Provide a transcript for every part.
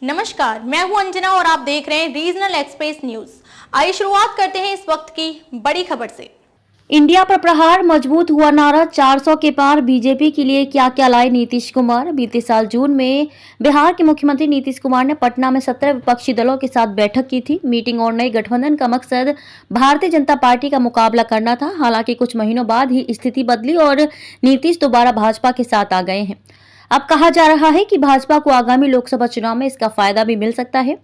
नमस्कार, मैं हूं अंजना और आप देख रहे हैं रीजनल एक्सप्रेस न्यूज। आइए शुरुआत करते हैं इस वक्त की बड़ी खबर से। इंडिया पर प्रहार मजबूत हुआ नारा, 400 के पार, बीजेपी के लिए क्या क्या लाए नीतीश कुमार। बीते साल जून में बिहार के मुख्यमंत्री नीतीश कुमार ने पटना में 17 विपक्षी दलों के साथ बैठक की थी। मीटिंग और नए गठबंधन का मकसद भारतीय जनता पार्टी का मुकाबला करना था। हालांकि कुछ महीनों बाद ही स्थिति बदली और नीतीश दोबारा भाजपा के साथ आ गए हैं। अब कहा जा रहा है कि भाजपा को आगामी लोकसभा चुनाव में इसका फायदा भी मिल सकता है।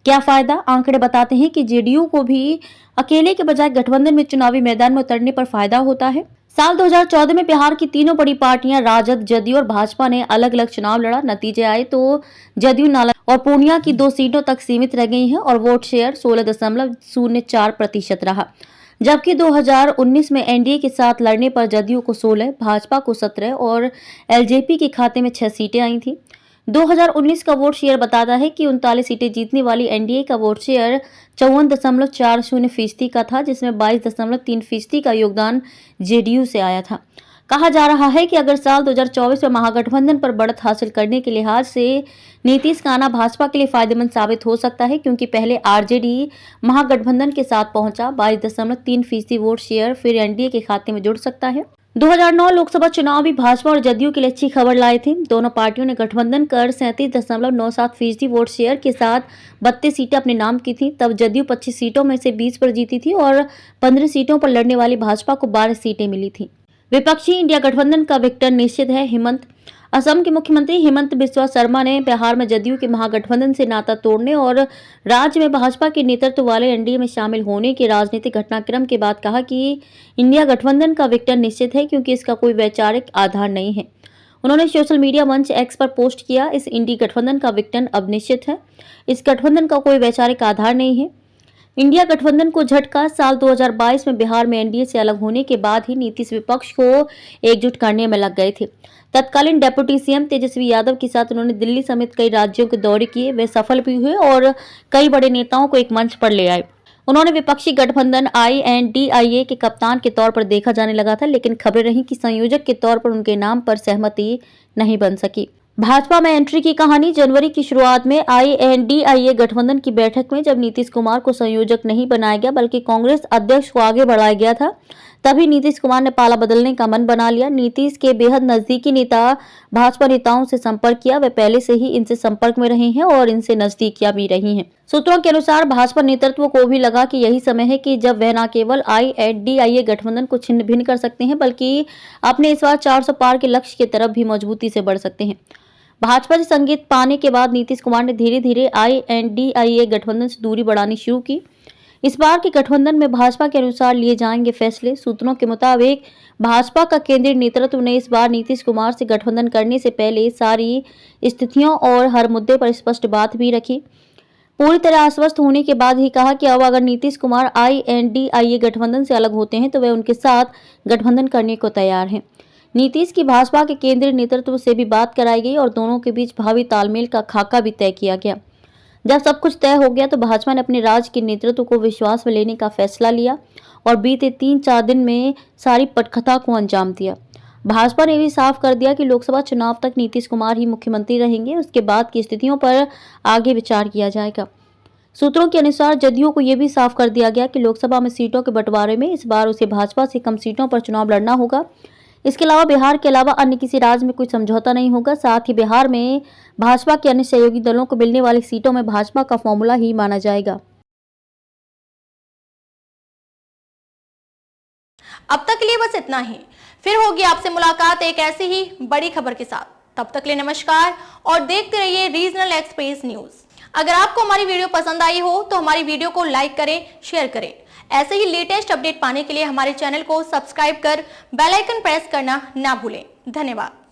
क्या फायदा? आंकड़े बताते हैं कि जेडीयू को भी अकेले के बजाय गठबंधन में चुनावी मैदान में उतरने पर फायदा होता है। साल 2014 में बिहार की तीनों बड़ी पार्टियां राजद, जदयू और भाजपा ने अलग अलग चुनाव लड़ा। नतीजे आए तो जदयू नालंदा और पूर्णिया की 2 सीटों तक सीमित रह गई है और वोट शेयर 16.04% रहा। जबकि 2019 में एनडीए के साथ लड़ने पर जदयू को 16, भाजपा को 17 और एलजेपी के खाते में 6 सीटें आई थी। 2019 का वोट शेयर बताता है कि 39 सीटें जीतने वाली एनडीए का वोट शेयर 54.40% का था, जिसमें 22.3% का योगदान जेडीयू से आया था। कहा जा रहा है कि अगर साल 2024 में महागठबंधन पर बढ़त हासिल करने के लिहाज से नीतीश का आना भाजपा के लिए फायदेमंद साबित हो सकता है, क्योंकि पहले आरजेडी महागठबंधन के साथ पहुंचा। 22.3% वोट शेयर फिर एनडीए के खाते में जुड़ सकता है। 2009 लोकसभा चुनाव भी भाजपा और जदयू के लिए अच्छी खबर लाए थे। दोनों पार्टियों ने गठबंधन कर 37.97% वोट शेयर के साथ 32 सीटें अपने नाम की थी। तब जदयू 25 सीटों में से 20 पर जीती थी और 15 सीटों पर लड़ने वाली भाजपा को 12 सीटें मिली थी। विपक्षी इंडिया गठबंधन का विक्टर निश्चित है। हेमंत असम के मुख्यमंत्री हेमंत बिस्वा शर्मा ने बिहार में जदयू के महागठबंधन से नाता तोड़ने और राज्य में भाजपा के नेतृत्व वाले एनडीए में शामिल होने के राजनीतिक घटनाक्रम के बाद कहा कि इंडिया गठबंधन का विक्टर निश्चित है, क्योंकि इसका कोई वैचारिक आधार नहीं है। उन्होंने सोशल मीडिया मंच एक्स पर पोस्ट किया, इस इंडी गठबंधन का विक्टर अब निश्चित है। इस गठबंधन का कोई वैचारिक आधार नहीं है। इंडिया गठबंधन को झटका। साल 2022 में बिहार में एनडीए से अलग होने के बाद ही नीतीश विपक्ष को एकजुट करने में लग गए थे। तत्कालीन डेप्यूटी सीएम तेजस्वी यादव के साथ उन्होंने दिल्ली समेत कई राज्यों के दौरे किए। वे सफल भी हुए और कई बड़े नेताओं को एक मंच पर ले आए। उन्होंने विपक्षी गठबंधन INDIA के कप्तान के तौर पर देखा जाने लगा था, लेकिन खबरें रही कि संयोजक के तौर पर उनके नाम पर सहमति नहीं बन सकी। भाजपा में एंट्री की कहानी। जनवरी की शुरुआत में INDIA गठबंधन की बैठक में जब नीतीश कुमार को संयोजक नहीं बनाया गया बल्कि कांग्रेस अध्यक्ष को आगे बढ़ाया गया था, तभी नीतीश कुमार ने पाला बदलने का मन बना लिया। नीतीश के बेहद नजदीकी नेता भाजपा नेताओं से संपर्क किया। वे पहले से ही इनसे संपर्क में रहे हैं और इनसे नजदीकियां भी रही हैं। सूत्रों के अनुसार भाजपा नेतृत्व को भी लगा कि यही समय है कि जब वह न केवल INDIA गठबंधन को छिन्न भिन्न कर सकते हैं, बल्कि अपने इस बार 400 पार के लक्ष्य की तरफ भी मजबूती से बढ़ सकते हैं। भाजपा से संगीत पाने के बाद नीतीश कुमार ने धीरे धीरे INDIA गठबंधन से दूरी बढ़ानी शुरू की। इस बार के गठबंधन में भाजपा के अनुसार लिए जाएंगे फैसले। सूत्रों के मुताबिक भाजपा का केंद्रीय नेतृत्व ने इस बार नीतीश कुमार से गठबंधन करने से पहले सारी स्थितियों और हर मुद्दे पर स्पष्ट बात भी रखी। पूरी तरह आश्वस्त होने के बाद ही कहा कि अब अगर नीतीश कुमार INDIA गठबंधन से अलग होते हैं तो वे उनके साथ गठबंधन करने को तैयार हैं। नीतीश की भाजपा के केंद्रीय नेतृत्व से भी बात कराई गई और दोनों के बीच भावी तालमेल का खाका भी तय किया गया। जब सब कुछ तय हो गया तो भाजपा ने अपने राज्य के नेतृत्व को विश्वास में लेने का फैसला लिया और बीते 3-4 दिन में सारी पटकथा को अंजाम दिया। भाजपा ने भी साफ कर दिया कि लोकसभा चुनाव तक नीतीश कुमार ही मुख्यमंत्री रहेंगे। उसके बाद की स्थितियों पर आगे विचार किया जाएगा। सूत्रों के अनुसार जदयू को यह भी साफ कर दिया गया कि लोकसभा में सीटों के बंटवारे में इस बार उसे भाजपा से कम सीटों पर चुनाव लड़ना होगा। इसके अलावा बिहार के अलावा अन्य किसी राज्य में कोई समझौता नहीं होगा। साथ ही बिहार में भाजपा के अन्य सहयोगी दलों को मिलने वाली सीटों में भाजपा का फॉर्मूला ही माना जाएगा। अब तक के लिए बस इतना ही। फिर होगी आपसे मुलाकात एक ऐसी ही बड़ी खबर के साथ। तब तक के लिए नमस्कार और देखते रहिए रीजनल एक्सप्रेस न्यूज। अगर आपको हमारी वीडियो पसंद आई हो तो हमारी वीडियो को लाइक करें, शेयर करें। ऐसे ही लेटेस्ट अपडेट पाने के लिए हमारे चैनल को सब्सक्राइब कर बेल आइकन प्रेस करना ना भूलें। धन्यवाद।